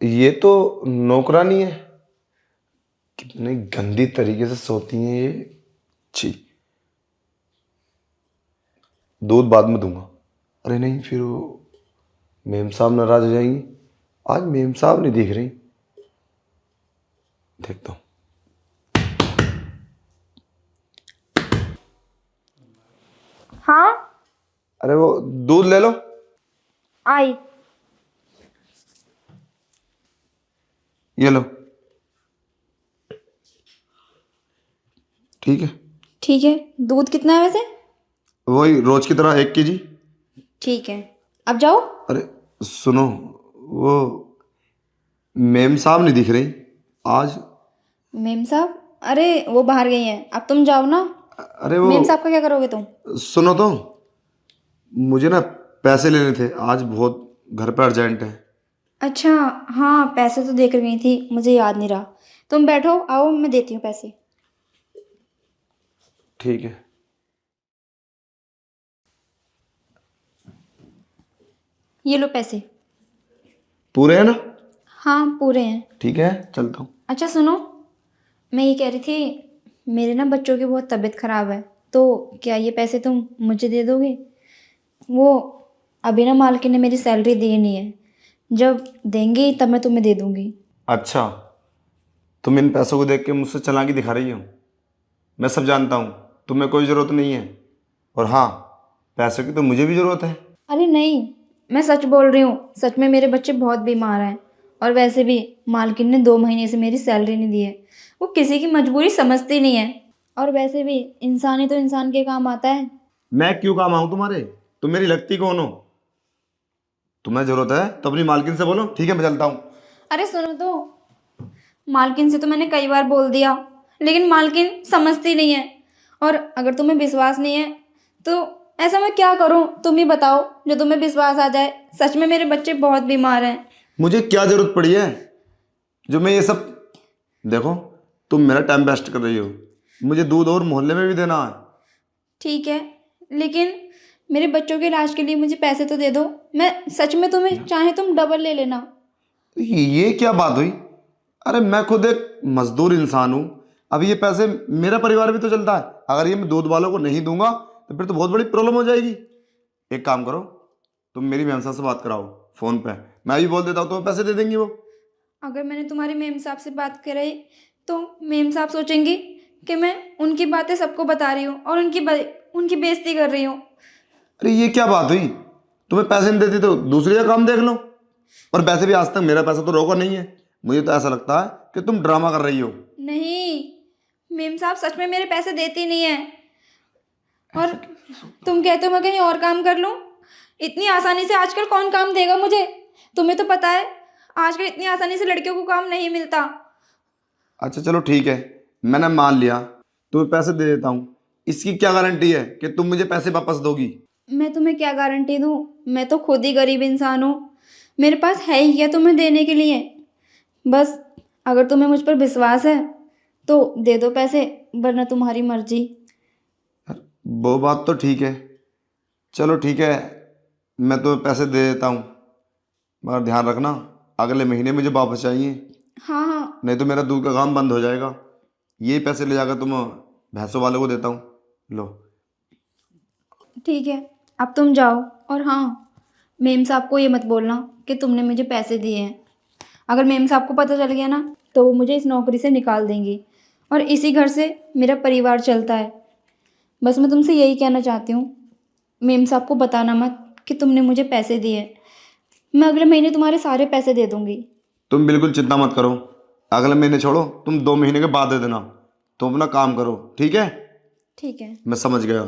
ये तो नौकरानी है। कितने गंदी तरीके से सोती हैं ये। छी। दूध बाद में दूंगा। अरे नहीं, फिर वो मेम साहब नाराज हो जाएंगी। आज मेम साहब नहीं दिख रही। देखता हूँ। हाँ। अरे वो दूध ले लो। आई। ये लो। ठीक है। ठीक है। दूध कितना है वैसे? वही रोज की तरह 1 kg। ठीक है, अब जाओ। अरे सुनो, वो मेम साहब नहीं दिख रही आज। मेम साहब? अरे वो बाहर गई हैं, अब तुम जाओ ना। अरे वो मेम साहब का क्या करोगे तुम? सुनो तो, मुझे ना पैसे लेने थे आज, बहुत घर पे अर्जेंट है। अच्छा। हाँ, पैसे तो देकर गई थी, मुझे याद नहीं रहा। तुम बैठो, आओ मैं देती हूँ पैसे। ठीक है। ये लो पैसे। पूरे है ना? हाँ पूरे हैं। ठीक है, चलता हूँ। अच्छा सुनो, मैं ये कह रही थी, मेरे ना बच्चों की बहुत तबीयत ख़राब है, तो क्या ये पैसे तुम मुझे दे दोगे? वो अभी ना मालकिन ने मेरी सैलरी दी नहीं है, जब देंगी तब मैं तुम्हें दे दूंगी। अच्छा, तुम इन पैसों को देख के मुझसे चालाकी दिखा रही हो। मैं सब जानता हूँ, तुम्हें कोई ज़रूरत नहीं है। और हाँ, पैसों की तो मुझे भी ज़रूरत है। अरे नहीं, मैं सच बोल रही हूँ, सच में मेरे बच्चे बहुत बीमार हैं। और वैसे भी मालकिन ने 2 महीने से मेरी सैलरी नहीं दी है। वो किसी की मजबूरी समझती नहीं है। और वैसे भी इंसान ही तो इंसान के काम आता है। मैं क्यों काम आऊँ तुम्हारे? तुम मेरी लगती कौन हो? तुम्हें ज़रूरत है तो अपनी मालकिन से बोलो। ठीक है, मैं चलता हूँ। अरे सुनो तो, मालकिन से तो मैंने कई बार बोल दिया, लेकिन मालकिन समझती नहीं है। और अगर तुम्हें विश्वास नहीं है तो ऐसा मैं क्या करूं, तुम ही बताओ जो तुम्हें विश्वास आ जाए। सच में मेरे बच्चे बहुत बीमार हैं। मुझे क्या ज़रूरत पड़ी है जो मैं ये सब। देखो, तुम मेरा टाइम वेस्ट कर रही हो। मुझे दूध और मोहल्ले में भी देना है। ठीक है, लेकिन मेरे बच्चों के इलाज के लिए मुझे पैसे तो दे दो। मैं सच में तुम्हें चाहे तुम डबल ले लेना। ये क्या बात हुई? अरे मैं खुद एक मजदूर इंसान हूँ। अब ये पैसे, मेरा परिवार भी तो चलता है। अगर ये मैं दूध वालों को नहीं दूंगा तो फिर तो बहुत बड़ी प्रॉब्लम हो जाएगी। एक काम करो, तुम मेरी मेम साहब से बात कराओ फोन पे। मैं भी बोल देता हूँ, तुम्हें पैसे दे देंगी वो। अगर मैंने तुम्हारी मेम साहब से बात कराई तो मेम साहब सोचेंगी कि मैं उनकी बातें सबको बता रही हूँ और उनकी बेइज्जती कर रही हूँ। अरे ये क्या बात हुई? तुम्हें पैसे नहीं देती तो दूसरी का काम देख लो। और वैसे भी आज तक मेरा पैसा तो रोका नहीं है। मुझे तो ऐसा लगता है कि तुम ड्रामा कर रही हो। नहीं, मेम साहब सच में मेरे पैसे देती नहीं है। और ऐसा कैसे हो सकता तुम कहते हो मैं कहीं और काम कर लूँ? इतनी आसानी से आजकल कौन काम देगा मुझे? तुम्हें तो पता है आजकल इतनी आसानी से लड़कियों को काम नहीं मिलता। है? अच्छा चलो ठीक है, मैंने मान लिया, तुम्हें पैसे दे देता हूँ। इसकी क्या गारंटी है कि तुम मुझे पैसे वापस दोगी? मैं तुम्हें क्या गारंटी दूँ? मैं तो खुद ही गरीब इंसान हूँ। मेरे पास है ही क्या तुम्हें देने के लिए? बस अगर तुम्हें मुझ पर विश्वास है तो दे दो पैसे, वरना तुम्हारी मर्जी। वो बात तो ठीक है। चलो ठीक है, मैं तुम्हें पैसे दे देता हूँ। मगर ध्यान रखना, अगले महीने मुझे वापस चाहिए। हाँ हाँ। नहीं तो मेरा दूध का काम बंद हो जाएगा। ये पैसे ले जाकर तुम भैंसों वालों को देता हूँ। लो। ठीक है, अब तुम जाओ। और हाँ, मेम साहब को ये मत बोलना कि तुमने मुझे पैसे दिए हैं। अगर मेम साहब को पता चल गया ना तो वो मुझे इस नौकरी से निकाल देंगी। और इसी घर से मेरा परिवार चलता है। बस मैं तुमसे यही कहना चाहती हूँ, मेम साहब को बताना मत कि तुमने मुझे पैसे दिए। मैं अगले महीने तुम्हारे सारे पैसे दे दूँगी। तुम बिल्कुल चिंता मत करो। अगले महीने छोड़ो, तुम 2 महीने के बाद दे देना। तुम अपना काम करो, ठीक है? ठीक है। मैं समझ गया।